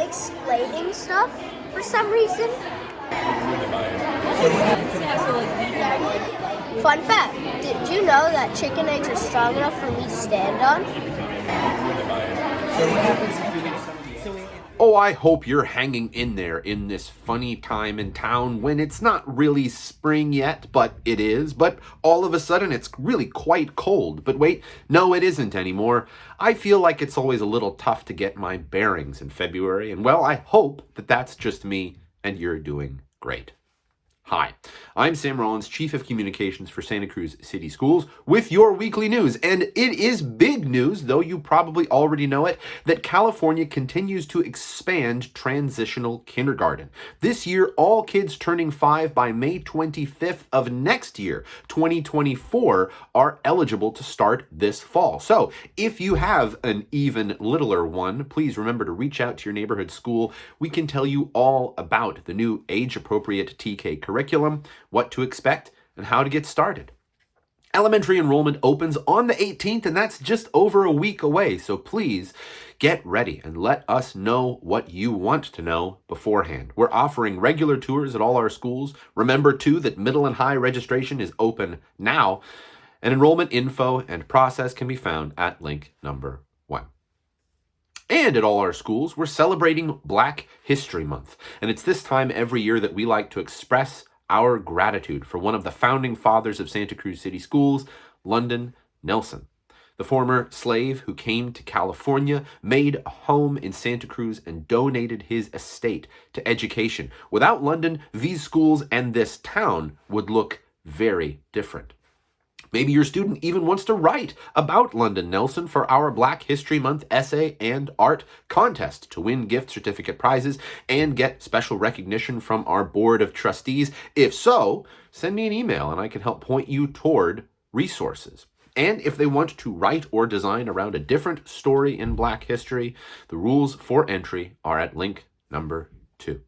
explaining stuff for some reason. Fun fact, did you know that chicken eggs are strong enough for me to stand on? Oh, I hope you're hanging in there in this funny time in town when it's not really spring yet, but it is. But all of a sudden it's really quite cold. But wait, no, it isn't anymore. I feel like it's always a little tough to get my bearings in February. And well, I hope that that's just me and you're doing great. Hi, I'm Sam Rollins, Chief of Communications for Santa Cruz City Schools, with your weekly news. And it is big news, though you probably already know it, that California continues to expand transitional kindergarten. This year, all kids turning 5 by May 25th of next year, 2024, are eligible to start this fall. So if you have an even littler one, please remember to reach out to your neighborhood school. We can tell you all about the new age-appropriate TK curriculum, what to expect, and how to get started. Elementary enrollment opens on the 18th, and that's just over a week away. So please get ready and let us know what you want to know beforehand. We're offering regular tours at all our schools. Remember, too, that middle and high registration is open now, and enrollment info and process can be found at link number 1. And at all our schools, we're celebrating Black History Month. And it's this time every year that we like to express our gratitude for one of the founding fathers of Santa Cruz City Schools, London Nelson. The former slave who came to California, made a home in Santa Cruz, and donated his estate to education. Without London, these schools and this town would look very different. Maybe your student even wants to write about London Nelson for our Black History Month essay and art contest to win gift certificate prizes and get special recognition from our board of trustees. If so, send me an email and I can help point you toward resources. And if they want to write or design around a different story in Black history, the rules for entry are at link number 2.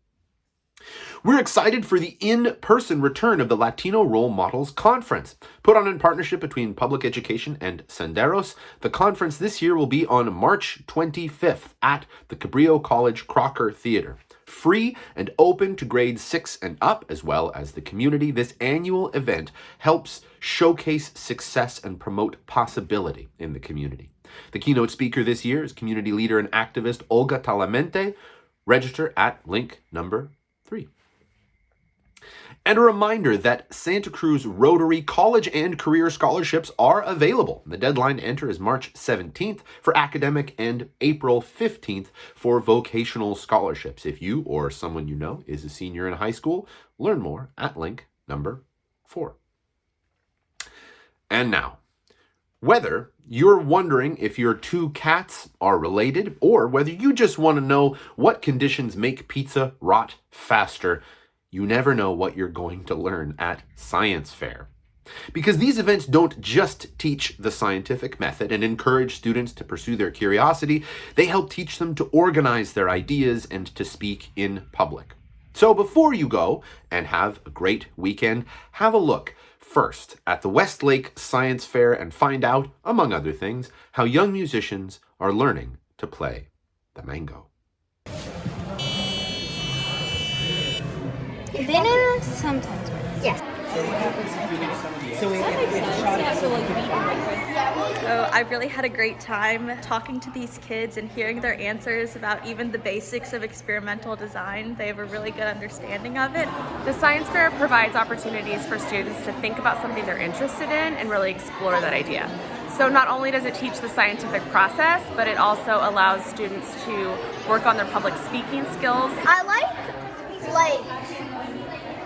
We're excited for the in-person return of the Latino Role Models Conference. Put on in partnership between Public Education and Senderos, the conference this year will be on March 25th at the Cabrillo College Crocker Theater. Free and open to grades 6 and up, as well as the community, this annual event helps showcase success and promote possibility in the community. The keynote speaker this year is community leader and activist Olga Talamente. Register at link number 3. And a reminder that Santa Cruz Rotary College and Career Scholarships are available. The deadline to enter is March 17th for academic and April 15th for vocational scholarships. If you or someone you know is a senior in high school, learn more at link number 4. And now, whether you're wondering if your two cats are related or whether you just want to know what conditions make pizza rot faster, you never know what you're going to learn at Science Fair. Because these events don't just teach the scientific method and encourage students to pursue their curiosity, they help teach them to organize their ideas and to speak in public. So before you go and have a great weekend, have a look first at the Westlake Science Fair and find out, among other things, how young musicians are learning to play the mango. Banana sometimes. Yes. So I really had a great time talking to these kids and hearing their answers about even the basics of experimental design. They have a really good understanding of it. The Science Fair provides opportunities for students to think about something they're interested in and really explore that idea. So not only does it teach the scientific process, but it also allows students to work on their public speaking skills. I like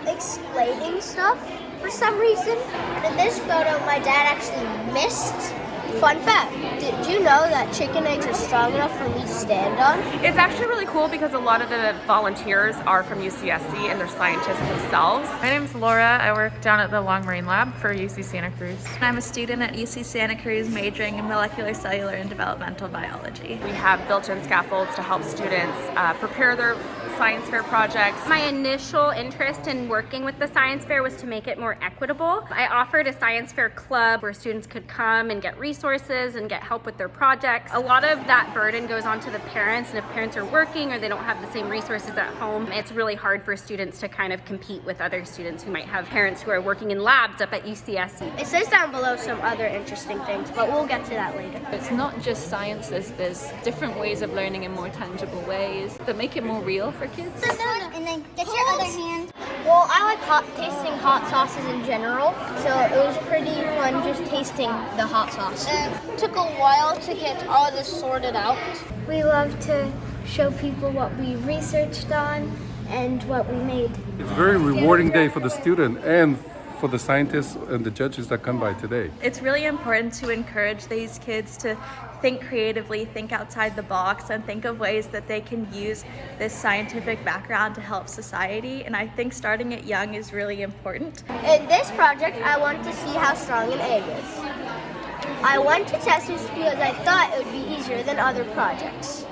explaining stuff for some reason. In this photo, my dad actually missed. Fun fact, did you know that chicken eggs are strong enough for me to stand on? It's actually really cool because a lot of the volunteers are from UCSC and they're scientists themselves. My name's Laura. I work down at the Long Marine Lab for UC Santa Cruz. I'm a student at UC Santa Cruz majoring in molecular, cellular, and developmental biology. We have built-in scaffolds to help students prepare their science fair projects. My initial interest in working with the science fair was to make it more equitable. I offered a science fair club where students could come and get resources and get help with their projects. A lot of that burden goes on to the parents, and if parents are working or they don't have the same resources at home, it's really hard for students to kind of compete with other students who might have parents who are working in labs up at UCSC. It says down below some other interesting things, but we'll get to that later. It's not just science, there's different ways of learning in more tangible ways that make it more real for kids. And then get your other hand. Well, I like tasting hot sauces in general, so it was pretty fun just tasting the hot sauce. It took a while to get all this sorted out. We love to show people what we researched on and what we made. It's a very rewarding day for the student and for the scientists and the judges that come by today. It's really important to encourage these kids to think creatively, think outside the box, and think of ways that they can use this scientific background to help society. And I think starting it young is really important. In this project, I want to see how strong an egg is. I went to test this because I thought it would be easier than other projects.